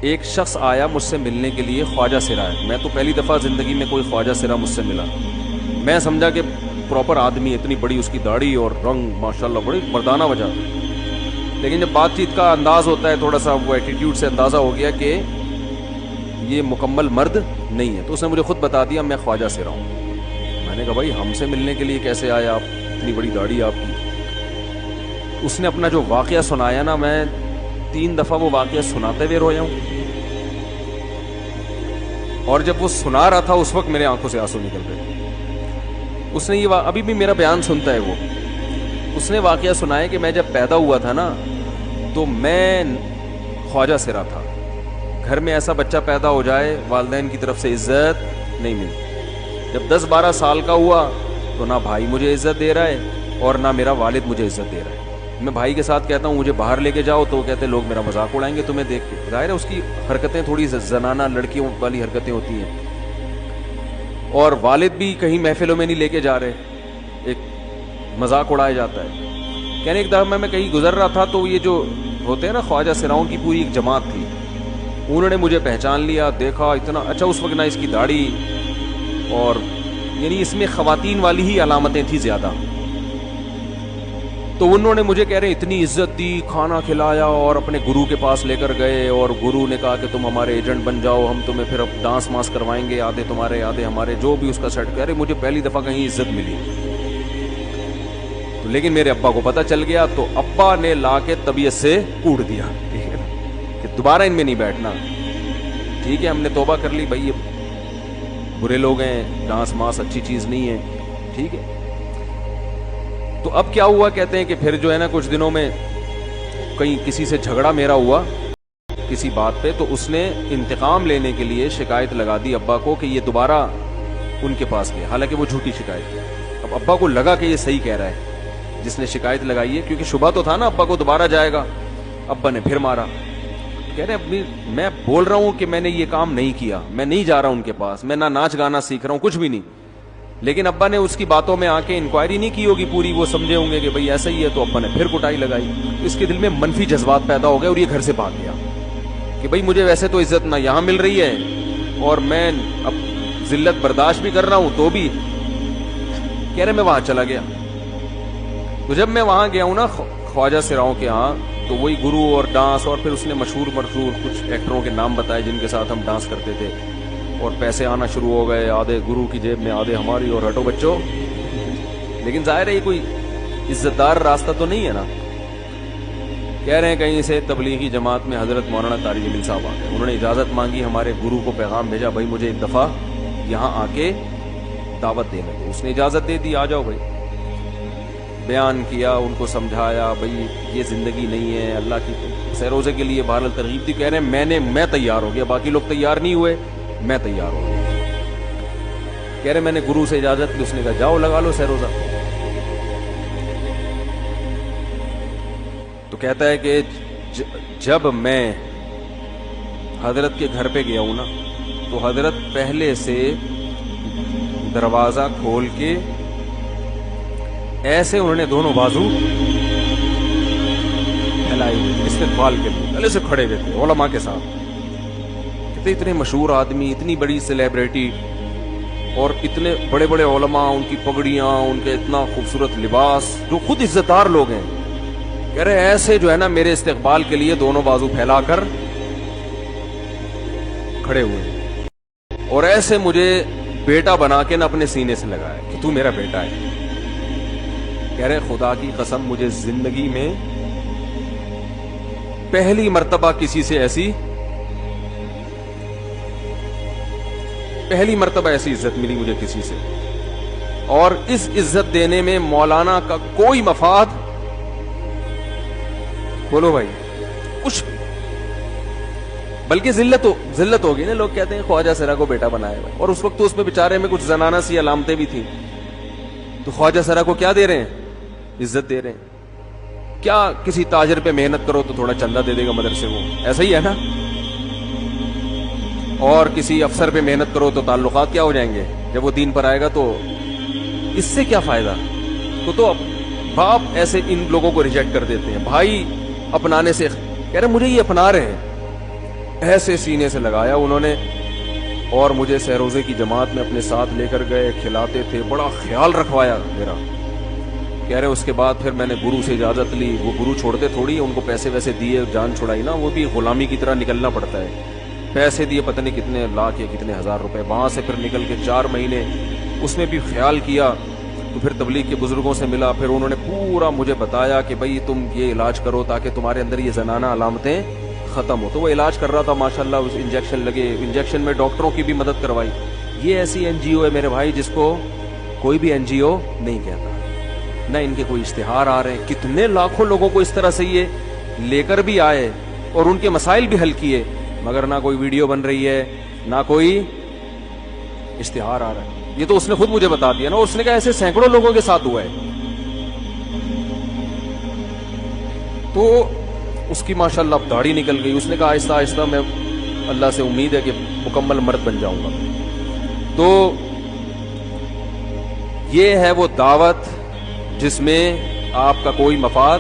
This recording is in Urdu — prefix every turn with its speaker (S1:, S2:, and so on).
S1: ایک شخص آیا مجھ سے ملنے کے لیے، خواجہ سرا ہے. میں تو پہلی دفعہ زندگی میں کوئی خواجہ سرا مجھ سے ملا. میں سمجھا کہ پراپر آدمی، اتنی بڑی اس کی داڑھی اور رنگ ماشاءاللہ بڑی مردانہ وجہ. لیکن جب بات چیت کا انداز ہوتا ہے تھوڑا سا، وہ ایٹیٹیوڈ سے اندازہ ہو گیا کہ یہ مکمل مرد نہیں ہے. تو اس نے مجھے خود بتا دیا میں خواجہ سرا ہوں. میں نے کہا بھائی ہم سے ملنے کے لیے کیسے آئے آپ، اتنی بڑی داڑھی آپ کی. اس نے اپنا جو واقعہ سنایا نا، میں 3 دفعہ وہ واقعہ سناتے ہوئے رویا ہوں. اور جب وہ سنا رہا تھا اس وقت میرے آنکھوں سے آنسو نکل رہے. اس نے یہ ابھی بھی میرا بیان سنتا ہے وہ. اس نے واقعہ سنایا کہ میں جب پیدا ہوا تھا نا تو میں خواجہ سرا تھا. گھر میں ایسا بچہ پیدا ہو جائے والدین کی طرف سے عزت نہیں ملتی. جب 10-12 سال کا ہوا تو نہ بھائی مجھے عزت دے رہا ہے اور نہ میرا والد مجھے عزت دے رہا ہے. میں بھائی کے ساتھ کہتا ہوں مجھے باہر لے کے جاؤ تو وہ کہتے ہیں لوگ میرا مذاق اڑائیں گے تمہیں دیکھ کے. ظاہر ہے اس کی حرکتیں تھوڑی زنانہ لڑکیوں والی حرکتیں ہوتی ہیں. اور والد بھی کہیں محفلوں میں نہیں لے کے جا رہے، ایک مذاق اڑایا جاتا ہے. کہنے ایک دفعہ میں کہیں گزر رہا تھا تو یہ جو ہوتے ہیں نا خواجہ سراؤں کی پوری ایک جماعت تھی. انہوں نے مجھے پہچان لیا، دیکھا اتنا اچھا. اس وقت نہ اس کی داڑھی، اور یعنی اس میں خواتین والی ہی علامتیں تھیں زیادہ. تو انہوں نے مجھے کہہ رہے اتنی عزت دی، کھانا کھلایا اور اپنے گرو کے پاس لے کر گئے. اور گرو نے کہا کہ تم ہمارے ایجنٹ بن جاؤ، ہم تمہیں پھر اب ڈانس ماس کروائیں گے، آدھے تمہارے آدھے ہمارے، جو بھی اس کا سیٹ. کہہ رہے مجھے پہلی دفعہ کہیں عزت ملی. تو لیکن میرے ابا کو پتہ چل گیا تو ابا نے لا کے طبیعت سے کوڑ دیا کہ دوبارہ ان میں نہیں بیٹھنا. ٹھیک ہے ہم نے توبہ کر لی بھائی، یہ برے لوگ ہیں، ڈانس ماس اچھی چیز نہیں ہے. ٹھیک ہے. تو اب کیا ہوا، کہتے ہیں کہ پھر جو ہے نا کچھ دنوں میں کہیں کسی سے جھگڑا میرا ہوا کسی بات پہ، تو اس نے انتقام لینے کے لیے شکایت لگا دی ابا کو کہ یہ دوبارہ ان کے پاس گیا. حالانکہ وہ جھوٹی شکایت ہے. اب ابا کو لگا کہ یہ صحیح کہہ رہا ہے جس نے شکایت لگائی ہے، کیونکہ شبہ تو تھا نا ابا کو دوبارہ جائے گا. ابا نے پھر مارا. کہہ رہے میں بول رہا ہوں کہ میں نے یہ کام نہیں کیا، میں نہیں جا رہا ان کے پاس، میں نہ ناچ گانا سیکھ رہا ہوں، کچھ بھی نہیں. لیکن ابا نے اس کی باتوں میں آ کے انکوائری نہیں کی ہوگی پوری، وہ سمجھے ہوں گے کہ بھئی ایسا ہی ہے. تو ابا نے پھر کٹائی لگائی. اس کے دل میں منفی جذبات پیدا ہو گئے اور یہ گھر سے بھاگ گیا کہ بھئی مجھے ویسے تو عزت نہ یہاں مل رہی ہے اور میں اب ذلت برداشت بھی کر رہا ہوں تو بھی. کہہ رہے میں وہاں چلا گیا. تو جب میں وہاں گیا ہوں نا خواجہ سراؤں کے ہاں، تو وہی گرو اور ڈانس، اور پھر اس نے مشہور کچھ ایکٹروں کے نام بتائے جن کے ساتھ ہم ڈانس کرتے تھے. اور پیسے آنا شروع ہو گئے، آدھے گرو کی جیب میں آدھے ہماری، اور ہٹو بچوں. لیکن ظاہر ہے یہ کوئی عزت دار راستہ تو نہیں ہے نا. کہہ رہے ہیں کہیں سے تبلیغی جماعت میں حضرت مولانا طارق جمیل صاحب آ گئے. انہوں نے اجازت مانگی، ہمارے گرو کو پیغام بھیجا بھائی مجھے ایک دفعہ یہاں آ کے دعوت دینے دو. اس نے اجازت دے دی، آ جاؤ بھائی. بیان کیا، ان کو سمجھایا بھائی یہ زندگی نہیں ہے، اللہ کی سیروزے کے لیے بہرحال ترغیب دی. کہہ رہے ہیں میں تیار ہو گیا، باقی لوگ تیار نہیں ہوئے، میں تیار ہو گیا. کہہ رہے میں نے گرو سے اجازت لی. اس نے کہا جاؤ لگا لو سیروزہ. تو کہتا ہے کہ جب میں حضرت کے گھر پہ گیا ہوں نا تو حضرت پہلے سے دروازہ کھول کے ایسے انہوں نے دونوں بازو پھیلائے ہوئے استقبال کے لیے، پہلے سے کھڑے ہوئے تھے علماء کے ساتھ. کہتے اتنے مشہور آدمی، اتنی بڑی سیلیبریٹی، اور اتنے بڑے بڑے علماء، ان کی پگڑیاں، ان کے اتنا خوبصورت لباس، جو خود عزت دار لوگ ہیں. کہہ رہے ایسے جو ہے نا میرے استقبال کے لیے دونوں بازو پھیلا کر کھڑے ہوئے، اور ایسے مجھے بیٹا بنا کے نہ اپنے سینے سے لگایا کہ تو میرا بیٹا ہے. کہہ رہے خدا کی قسم مجھے زندگی میں پہلی مرتبہ کسی سے پہلی مرتبہ ایسی عزت ملی مجھے کسی سے. اور اس عزت دینے میں مولانا کا کوئی مفاد، بولو بھائی کچھ، بلکہ ذلت ہوگی نا. لوگ کہتے ہیں خواجہ سرا کو بیٹا بنایا ہوا، اور اس وقت تو اس میں بیچارے میں کچھ زنانہ سی علامتیں بھی تھیں. تو خواجہ سرا کو کیا دے رہے ہیں؟ عزت دے رہے ہیں. کیا کسی تاجر پہ محنت کرو تو تھوڑا چندہ دے دے گا مدرسے کو، ایسا ہی ہے نا. اور کسی افسر پہ محنت کرو تو تعلقات کیا ہو جائیں گے جب وہ دین پر آئے گا. تو اس سے کیا فائدہ؟ تو باپ ایسے ان لوگوں کو ریجیکٹ کر دیتے ہیں، بھائی اپنانے سے. کہہ رہے مجھے یہ اپنا رہے ہیں. ایسے سینے سے لگایا انہوں نے، اور مجھے سہروزے کی جماعت میں اپنے ساتھ لے کر گئے، کھلاتے تھے، بڑا خیال رکھوایا میرا۔ کہہ رہے اس کے بعد پھر میں نے گرو سے اجازت لی، وہ گرو چھوڑتے تھوڑی، ان کو پیسے ویسے دیے، جان چھڑائی نا، وہ بھی غلامی کی طرح نکلنا پڑتا ہے، پیسے دیے پتہ نہیں کتنے لاکھ یا کتنے ہزار روپے، وہاں سے پھر نکل کے 4 مہینے اس میں بھی خیال کیا، تو پھر تبلیغ کے بزرگوں سے ملا، پھر انہوں نے پورا مجھے بتایا کہ بھائی تم یہ علاج کرو تاکہ تمہارے اندر یہ زنانہ علامتیں ختم ہو۔ تو وہ علاج کر رہا تھا ماشاءاللہ، اس انجیکشن لگے، انجیکشن میں ڈاکٹروں کی بھی مدد کروائی۔ یہ ایسی این جی او ہے میرے بھائی جس کو کوئی بھی این جی او نہیں کہتا، نہ ان کے کوئی اشتہار آ رہے ہیں، کتنے لاکھوں لوگوں کو اس طرح سے یہ لے کر بھی آئے اور ان کے مسائل بھی حل کیے، مگر نہ کوئی ویڈیو بن رہی ہے، نہ کوئی اشتہار آ رہا ہے۔ یہ تو اس نے خود مجھے بتا دیا نا، اور اس نے کہا ایسے سینکڑوں لوگوں کے ساتھ ہوا ہے۔ تو اس کی ماشاءاللہ اب داڑھی نکل گئی، اس نے کہا آہستہ آہستہ میں اللہ سے امید ہے کہ مکمل مرد بن جاؤں گا۔ تو یہ ہے وہ دعوت جس میں آپ کا کوئی مفاد